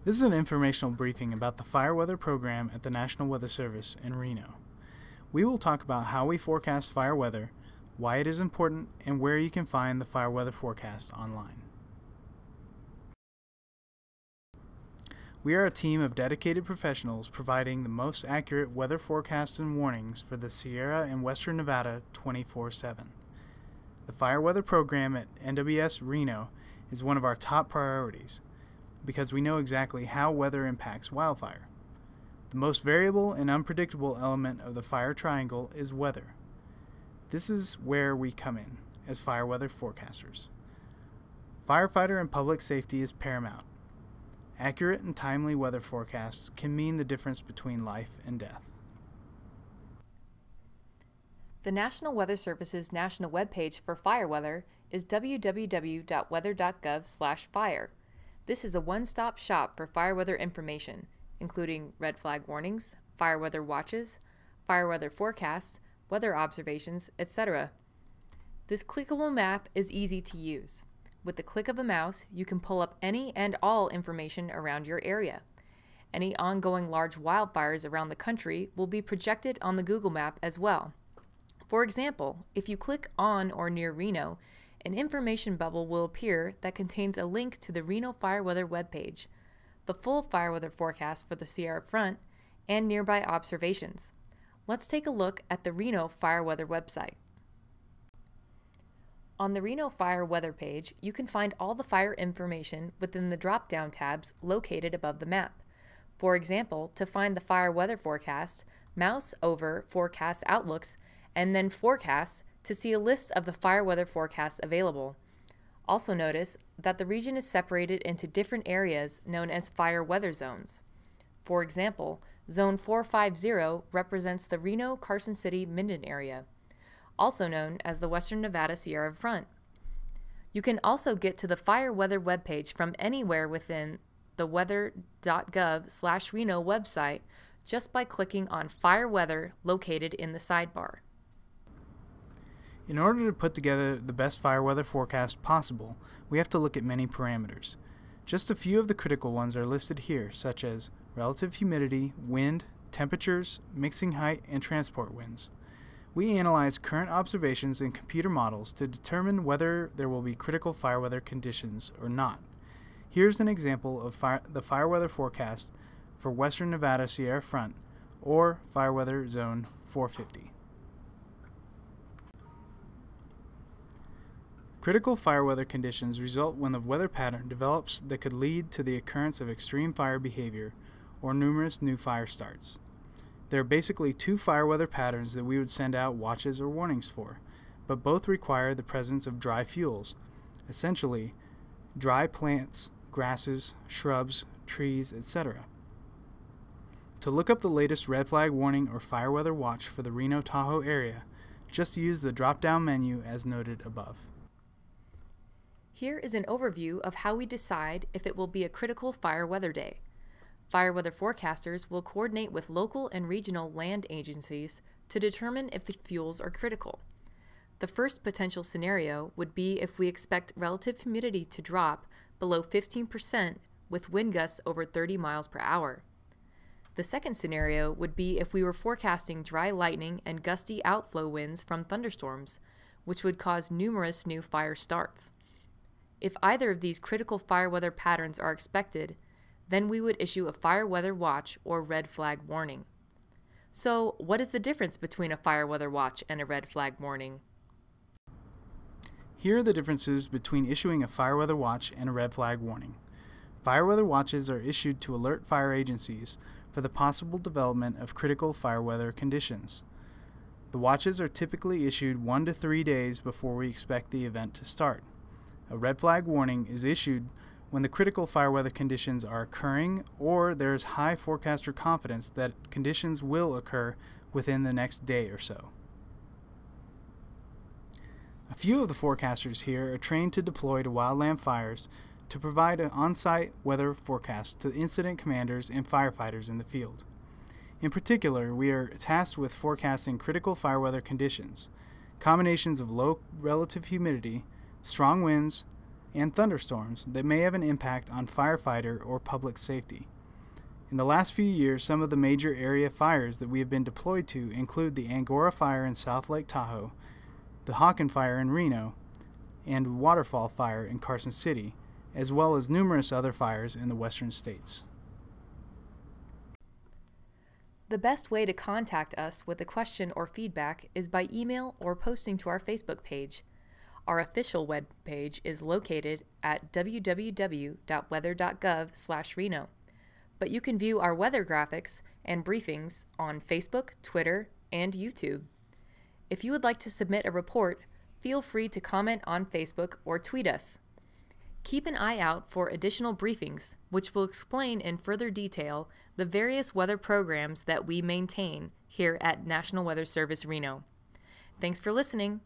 This is an informational briefing about the fire weather program at the National Weather Service in Reno. We will talk about how we forecast fire weather, why it is important, and where you can find the fire weather forecast online. We are a team of dedicated professionals providing the most accurate weather forecasts and warnings for the Sierra and Western Nevada 24/7. The fire weather program at NWS Reno is one of our top priorities because we know exactly how weather impacts wildfire. The most variable and unpredictable element of the fire triangle is weather. This is where we come in as fire weather forecasters. Firefighter and public safety is paramount. Accurate and timely weather forecasts can mean the difference between life and death. The National Weather Service's national webpage for fire weather is www.weather.gov/fire. This is a one-stop shop for fire weather information, including red flag warnings, fire weather watches, fire weather forecasts, weather observations, etc. This clickable map is easy to use. With the click of a mouse, you can pull up any and all information around your area. Any ongoing large wildfires around the country will be projected on the Google map as well. For example, if you click on or near Reno, an information bubble will appear that contains a link to the Reno Fire Weather webpage, the full fire weather forecast for the Sierra Front, and nearby observations. Let's take a look at the Reno Fire Weather website. On the Reno Fire Weather page, you can find all the fire information within the drop-down tabs located above the map. For example, to find the fire weather forecast, mouse over Forecast Outlooks and then Forecasts to see a list of the fire weather forecasts available. Also notice that the region is separated into different areas known as fire weather zones. For example, Zone 450 represents the Reno, Carson City, Minden area, also known as the Western Nevada Sierra Front. You can also get to the fire weather webpage from anywhere within the weather.gov/Reno website just by clicking on Fire Weather located in the sidebar. In order to put together the best fire weather forecast possible, we have to look at many parameters. Just a few of the critical ones are listed here, such as relative humidity, wind, temperatures, mixing height, and transport winds. We analyze current observations and computer models to determine whether there will be critical fire weather conditions or not. Here's an example of the fire weather forecast for Western Nevada Sierra Front, or Fire Weather Zone 450. Critical fire weather conditions result when the weather pattern develops that could lead to the occurrence of extreme fire behavior or numerous new fire starts. There are basically two fire weather patterns that we would send out watches or warnings for, but both require the presence of dry fuels, essentially dry plants, grasses, shrubs, trees, etc. To look up the latest red flag warning or fire weather watch for the Reno Tahoe area, just use the drop-down menu as noted above. Here is an overview of how we decide if it will be a critical fire weather day. Fire weather forecasters will coordinate with local and regional land agencies to determine if the fuels are critical. The first potential scenario would be if we expect relative humidity to drop below 15% with wind gusts over 30 miles per hour. The second scenario would be if we were forecasting dry lightning and gusty outflow winds from thunderstorms, which would cause numerous new fire starts. If either of these critical fire weather patterns are expected, then we would issue a fire weather watch or red flag warning. So, what is the difference between a fire weather watch and a red flag warning? Here are the differences between issuing a fire weather watch and a red flag warning. Fire weather watches are issued to alert fire agencies for the possible development of critical fire weather conditions. The watches are typically issued 1 to 3 days before we expect the event to start. A red flag warning is issued when the critical fire weather conditions are occurring or there is high forecaster confidence that conditions will occur within the next day or so. A few of the forecasters here are trained to deploy to wildland fires to provide an on-site weather forecast to incident commanders and firefighters in the field. In particular, we are tasked with forecasting critical fire weather conditions, combinations of low relative humidity, strong winds, and thunderstorms that may have an impact on firefighter or public safety. In the last few years, some of the major area fires that we have been deployed to include the Angora Fire in South Lake Tahoe, the Hawken Fire in Reno, and Waterfall Fire in Carson City, as well as numerous other fires in the western states. The best way to contact us with a question or feedback is by email or posting to our Facebook page. Our official web page is located at www.weather.gov/Reno, but you can view our weather graphics and briefings on Facebook, Twitter, and YouTube. If you would like to submit a report, feel free to comment on Facebook or tweet us. Keep an eye out for additional briefings, which will explain in further detail the various weather programs that we maintain here at National Weather Service Reno. Thanks for listening.